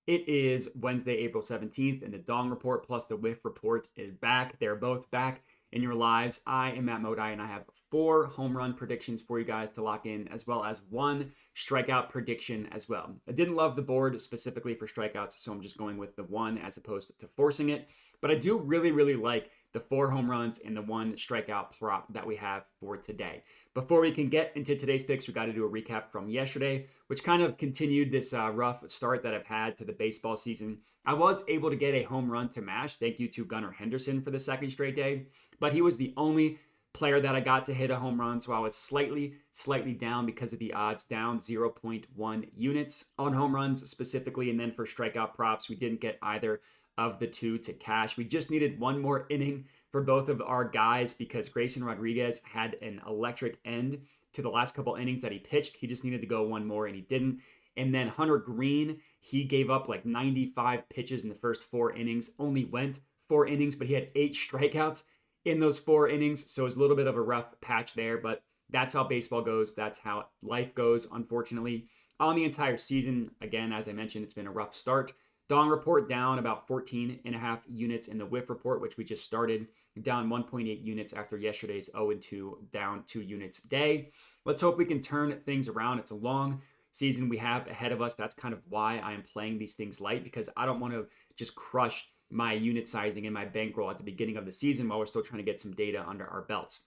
It is Wednesday, April 17th, and the Dong Report plus the Whiff Report is back. They're both back in your lives. I am Matt Modi, and I have 4 home run predictions for you guys to lock in, as well as 1 strikeout prediction as well. I didn't love the board specifically for strikeouts, so I'm just going with the 1 as opposed to forcing it. But I do really like the 4 home runs and the 1 strikeout prop that we have for today. Before we can get into today's picks, we got to do a recap from yesterday, which kind of continued this rough start that I've had to the baseball season. I was able to get a home run to mash. Thank you to Gunnar Henderson for the second straight day, but he was the only player that I got to hit a home run, so I was slightly down because of the odds, down 0.1 units on home runs specifically, and then for strikeout props, we didn't get either of the 2 to cash. We just needed 1 more inning for both of our guys because Grayson Rodriguez had an electric end to the last couple innings that he pitched. He just needed to go 1 more and he didn't. And then Hunter Green, he gave up like 95 pitches in the first 4 innings, only went 4 innings, but he had 8 strikeouts in those 4 innings. So it was a little bit of a rough patch there, but that's how baseball goes. That's how life goes, unfortunately. On the entire season, again, as I mentioned, it's been a rough start. Dong Report down about 14.5 units in the Whiff Report, which we just started, down 1.8 units after yesterday's 0-2, down 2 units day. Let's hope we can turn things around. It's a long season we have ahead of us. That's kind of why I am playing these things light, because I don't want to just crush my unit sizing and my bankroll at the beginning of the season while we're still trying to get some data under our belts.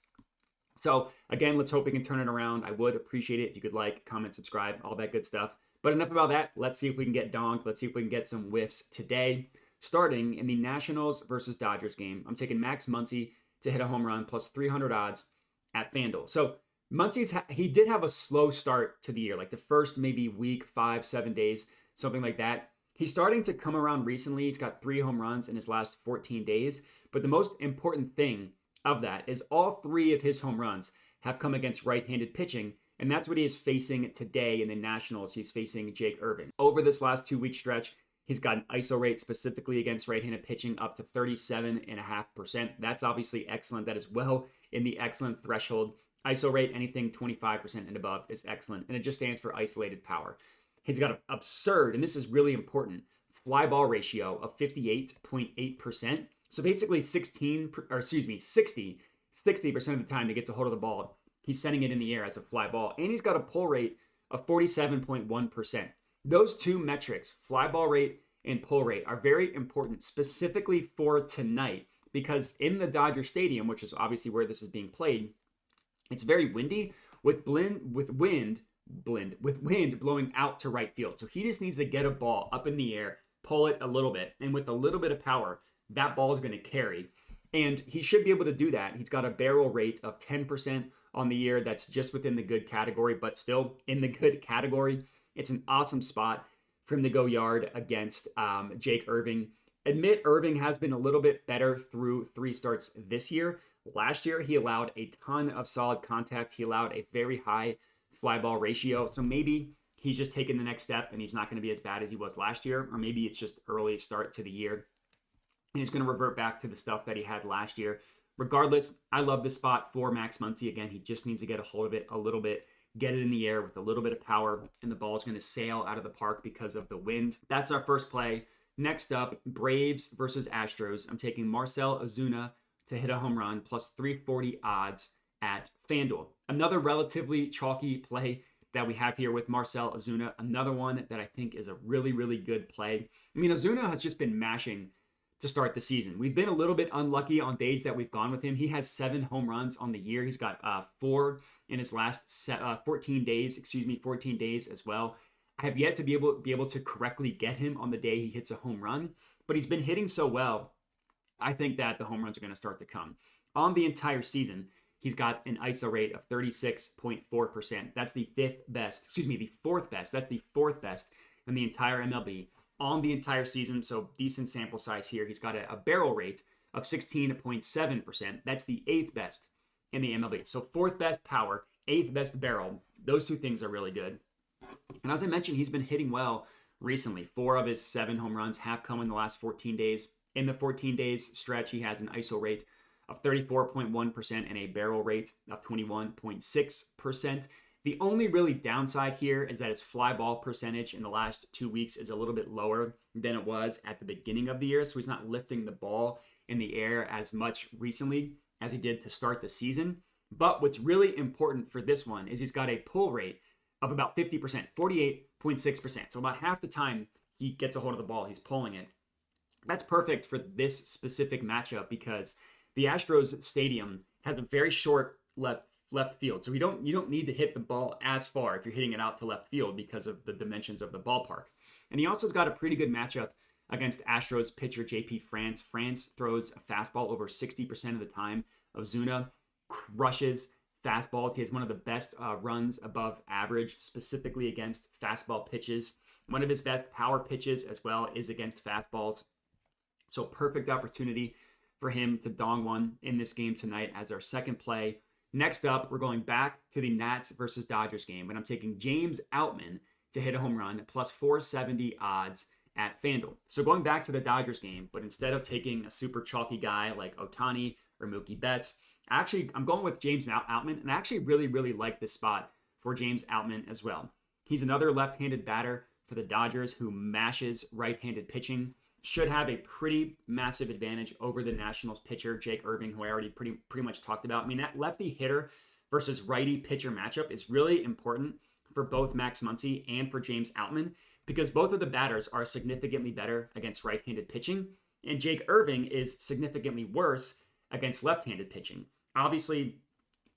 So again, let's hope we can turn it around. I would appreciate it if you could like, comment, subscribe, all that good stuff. But enough about that. Let's see if we can get donked. Let's see if we can get some whiffs today. Starting in the Nationals versus Dodgers game, I'm taking Max Muncy to hit a home run plus 300 odds at FanDuel. So Muncy's he did have a slow start to the year, like the first maybe week, 5-7 days, something like that. He's starting to come around recently. He's got 3 home runs in his last 14 days. But the most important thing of that is all 3 of his home runs have come against right-handed pitching. And that's what he is facing today in the Nationals. He's facing Jake Irvin. Over this last 2-week stretch, he's got an ISO rate specifically against right-handed pitching up to 37.5%. That's obviously excellent. That is well in the excellent threshold. ISO rate, anything 25% and above is excellent. And it just stands for isolated power. He's got an absurd, and this is really important, fly ball ratio of 58.8%. So basically 60% of the time to get a hold of the ball, he's sending it in the air as a fly ball. And he's got a pull rate of 47.1%. Those 2 metrics, fly ball rate and pull rate, are very important specifically for tonight because in the Dodger Stadium, which is obviously where this is being played, it's very windy with wind blowing out to right field. So he just needs to get a ball up in the air, pull it a little bit, and with a little bit of power, that ball is going to carry. And he should be able to do that. He's got a barrel rate of 10% on the year. That's just within the good category, but still in the good category. It's an awesome spot for him to go yard against Jake Irvin. Admit Irving has been a little bit better through 3 starts this year. Last year, he allowed a ton of solid contact. He allowed a very high fly ball ratio. So maybe he's just taking the next step and he's not going to be as bad as he was last year. Or maybe it's just early start to the year and he's going to revert back to the stuff that he had last year. Regardless, I love this spot for Max Muncy. Again, he just needs to get a hold of it a little bit, get it in the air with a little bit of power, and the ball is going to sail out of the park because of the wind. That's our first play. Next up, Braves versus Astros. I'm taking Marcell Ozuna to hit a home run plus 340 odds at FanDuel. Another relatively chalky play that we have here with Marcell Ozuna. Another one that I think is a really good play. I mean, Ozuna has just been mashing to start the season. We've been a little bit unlucky on days that we've gone with him. He has 7 home runs on the year. He's got 4 in his last 14 days as well. I have yet to be able to correctly get him on the day he hits a home run, but he's been hitting so well. I think that the home runs are going to start to come. On the entire season, he's got an ISO rate of 36.4%. That's the fourth best. That's the 4th best in the entire MLB on the entire season. So decent sample size here. He's got a barrel rate of 16.7%. That's the 8th best in the MLB. So 4th best power, 8th best barrel. Those 2 things are really good. And as I mentioned, he's been hitting well recently. 4 of his 7 home runs have come in the last 14 days. In the 14 days stretch, he has an ISO rate of 34.1% and a barrel rate of 21.6%. The only really downside here is that his fly ball percentage in the last 2 weeks is a little bit lower than it was at the beginning of the year. So he's not lifting the ball in the air as much recently as he did to start the season. But what's really important for this one is he's got a pull rate of about 50%, 48.6%. So about half the time he gets a hold of the ball, he's pulling it. That's perfect for this specific matchup because the Astros stadium has a very short left field. So you don't need to hit the ball as far if you're hitting it out to left field because of the dimensions of the ballpark. And he also got a pretty good matchup against Astros pitcher JP France. France throws a fastball over 60% of the time. Ozuna crushes fastballs. He has one of the best runs above average, specifically against fastball pitches. One of his best power pitches as well is against fastballs. So perfect opportunity for him to dong one in this game tonight as our second play. Next up, we're going back to the Nats versus Dodgers game, and I'm taking James Outman to hit a home run, plus 470 odds at FanDuel. So going back to the Dodgers game, but instead of taking a super chalky guy like Ohtani or Mookie Betts, I'm going with James Outman, and I actually really like this spot for James Outman as well. He's another left-handed batter for the Dodgers who mashes right-handed pitching. Should have a pretty massive advantage over the Nationals pitcher, Jake Irving, who I already pretty much talked about. I mean, that lefty hitter versus righty pitcher matchup is really important for both Max Muncy and for James Outman because both of the batters are significantly better against right-handed pitching, and Jake Irving is significantly worse against left-handed pitching. Obviously,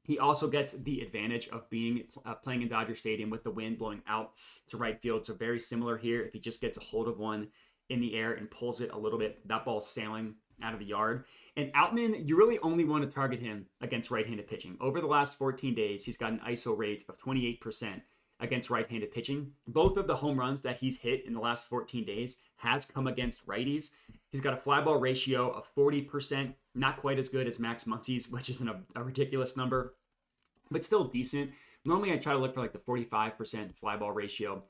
he also gets the advantage of being playing in Dodger Stadium with the wind blowing out to right field, so very similar here. If he just gets a hold of one in the air and pulls it a little bit, that ball's sailing out of the yard. And Outman, you really only want to target him against right-handed pitching. Over the last 14 days, he's got an ISO rate of 28% against right-handed pitching. Both of the home runs that he's hit in the last 14 days has come against righties. He's got a fly ball ratio of 40%, not quite as good as Max Muncy's, which is a ridiculous number, but still decent. Normally, I try to look for like the 45% fly ball ratio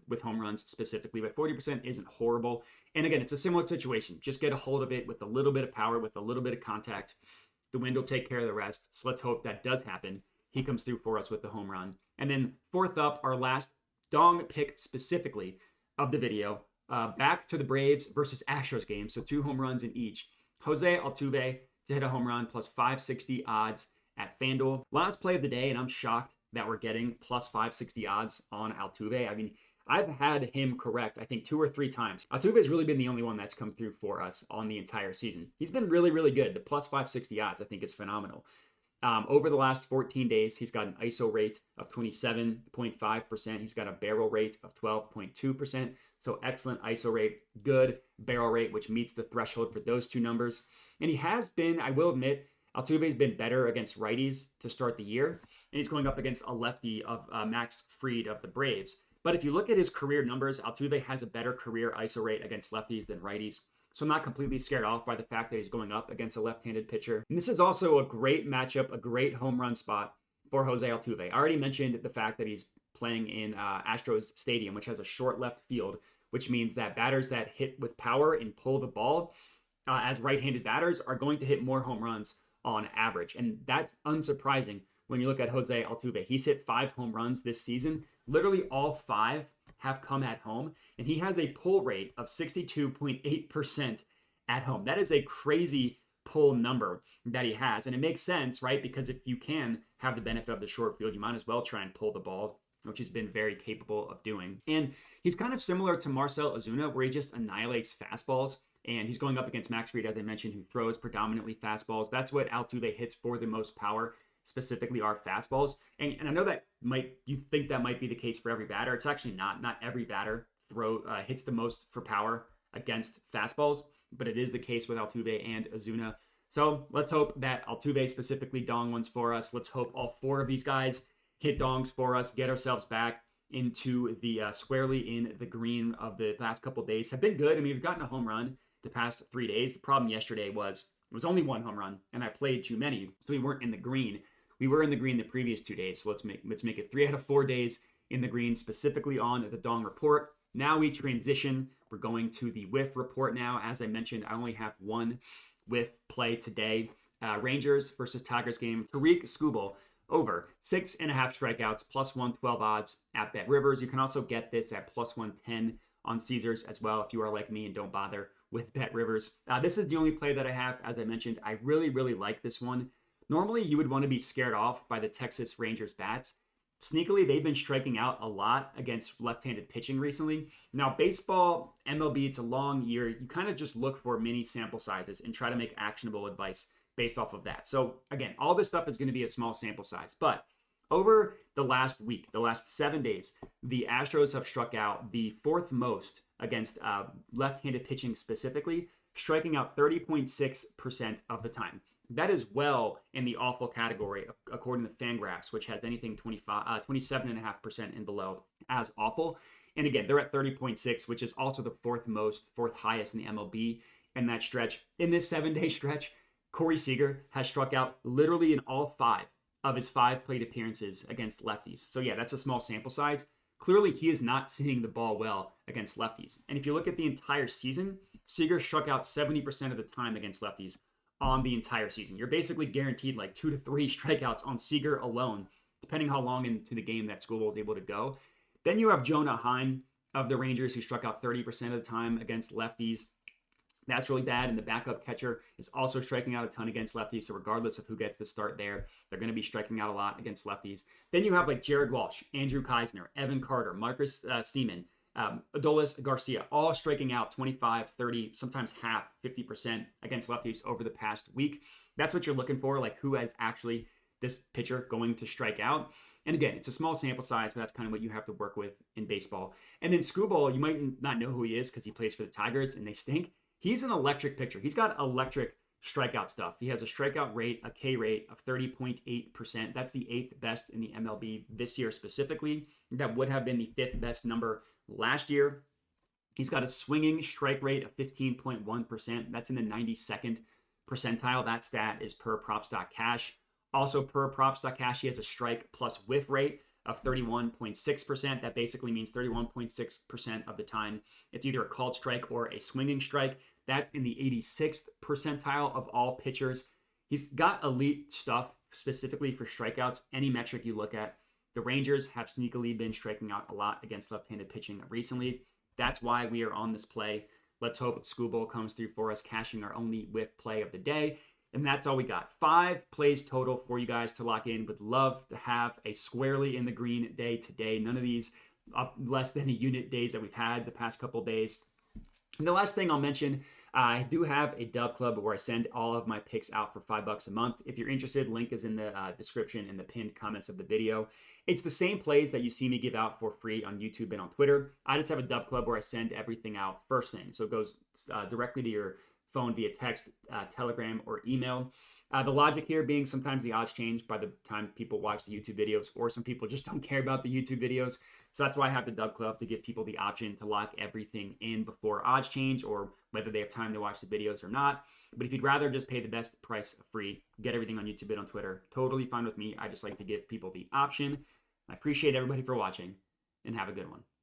with home runs specifically, but 40% isn't horrible. And again, it's a similar situation. Just get a hold of it with a little bit of power, with a little bit of contact. The wind will take care of the rest. So let's hope that does happen. He comes through for us with the home run. And then fourth up, our last dong pick specifically of the video, back to the Braves versus Astros game. So 2 home runs in each. Jose Altuve to hit a home run plus 560 odds at FanDuel. Last play of the day, and I'm shocked that we're getting plus 560 odds on Altuve. I mean, I've had him correct, I think 2 or 3 times. Altuve has really been the only one that's come through for us on the entire season. He's been really good. The plus 560 odds, I think, is phenomenal. Over the last 14 days, he's got an ISO rate of 27.5%. He's got a barrel rate of 12.2%. So excellent ISO rate, good barrel rate, which meets the threshold for those 2 numbers. And he has been, I will admit, Altuve's been better against righties to start the year, and he's going up against a lefty of Max Fried of the Braves. But if you look at his career numbers, Altuve has a better career ISO rate against lefties than righties. So I'm not completely scared off by the fact that he's going up against a left-handed pitcher. And this is also a great matchup, a great home run spot for Jose Altuve. I already mentioned the fact that he's playing in Astros Stadium, which has a short left field, which means that batters that hit with power and pull the ball as right-handed batters are going to hit more home runs on average. And that's unsurprising when you look at Jose Altuve. He's hit 5 home runs this season. Literally all 5 have come at home, and he has a pull rate of 62.8% at home. That is a crazy pull number that he has, and it makes sense, right? Because if you can have the benefit of the short field, you might as well try and pull the ball, which he's been very capable of doing. And he's kind of similar to Marcell Ozuna, where he just annihilates fastballs, and he's going up against Max Fried, as I mentioned, who throws predominantly fastballs. That's what Altuve hits for the most power, specifically our fastballs. And I know that you think that might be the case for every batter. It's actually not. Not every batter hits the most for power against fastballs, but it is the case with Altuve and Ozuna. So let's hope that Altuve specifically dong ones for us. Let's hope all 4 of these guys hit dongs for us, get ourselves back into the squarely in the green of the last couple days. Have been good. I mean, we've gotten a home run the past 3 days. The problem yesterday was it was only 1 home run, and I played too many, so we weren't in the green. We were in the green the previous 2 days, so let's make it 3 out of 4 days in the green, specifically on the dong report. Now we transition. We're going to the whiff report now. As I mentioned, I only have 1 whiff play today. Rangers versus Tigers game. Tariq Skubal over 6.5 strikeouts, plus 112 odds at Bet Rivers. You can also get this at plus 110 on Caesars as well if you are like me and don't bother with Bet Rivers. This is the only play that I have. As I mentioned, I really, really like this one. Normally, you would want to be scared off by the Texas Rangers bats. Sneakily, they've been striking out a lot against left-handed pitching recently. Now, baseball, MLB, it's a long year. You kind of just look for mini sample sizes and try to make actionable advice based off of that. So again, all this stuff is going to be a small sample size. But over the last week, the last 7 days, the Astros have struck out the fourth most against left-handed pitching specifically, striking out 30.6% of the time. That is well in the awful category, according to FanGraphs, which has anything 27.5% and below as awful. And again, they're at 30.6, which is also the fourth highest in the MLB in that stretch. In this 7-day stretch, Corey Seager has struck out literally in all 5 of his 5 plate appearances against lefties. So yeah, that's a small sample size. Clearly, he is not seeing the ball well against lefties. And if you look at the entire season, Seager struck out 70% of the time against lefties on the entire season. You're basically guaranteed like 2 to 3 strikeouts on Seager alone, depending how long into the game that Skubal was able to go. Then you have Jonah Heim of the Rangers, who struck out 30% of the time against lefties. That's really bad. And the backup catcher is also striking out a ton against lefties. So regardless of who gets the start there, they're going to be striking out a lot against lefties. Then you have like Jared Walsh, Andrew Keisner, Evan Carter, Marcus Seaman, Adolis Garcia, all striking out 25, 30, sometimes half, 50% against lefties over the past week. That's what you're looking for, like who has actually this pitcher going to strike out. And again, it's a small sample size, but that's kind of what you have to work with in baseball. And then Skubal, you might not know who he is because he plays for the Tigers and they stink. He's an electric pitcher. He's got electric strikeout stuff. He has a strikeout rate, a K rate of 30.8%. That's the 8th best in the MLB this year specifically. That would have been the 5th best number last year. He's got a swinging strike rate of 15.1%. That's in the 92nd percentile. That stat is per props.cash. Also per props.cash, he has a strike plus whiff rate of 31.6%. That basically means 31.6% of the time it's either a called strike or a swinging strike. That's in the 86th percentile of all pitchers. He's got elite stuff specifically for strikeouts. Any metric you look at, the Rangers have sneakily been striking out a lot against left-handed pitching recently. That's why we are on this play. Let's hope Skubal comes through for us, cashing our only whiff play of the day. And that's all we got. 5 plays total for you guys to lock in. Would love to have a squarely in the green day today. None of these less than a unit days that we've had the past couple days. And the last thing I'll mention, I do have a dub club where I send all of my picks out for $5 a month. If you're interested, link is in the description and the pinned comments of the video. It's the same plays that you see me give out for free on YouTube and on Twitter. I just have a dub club where I send everything out first thing. So it goes directly to your phone via text, Telegram, or email. The logic here being sometimes the odds change by the time people watch the YouTube videos, or some people just don't care about the YouTube videos. So that's why I have the Dub Club, to give people the option to lock everything in before odds change, or whether they have time to watch the videos or not. But if you'd rather just pay the best price free, get everything on YouTube and on Twitter, totally fine with me. I just like to give people the option. I appreciate everybody for watching, and have a good one.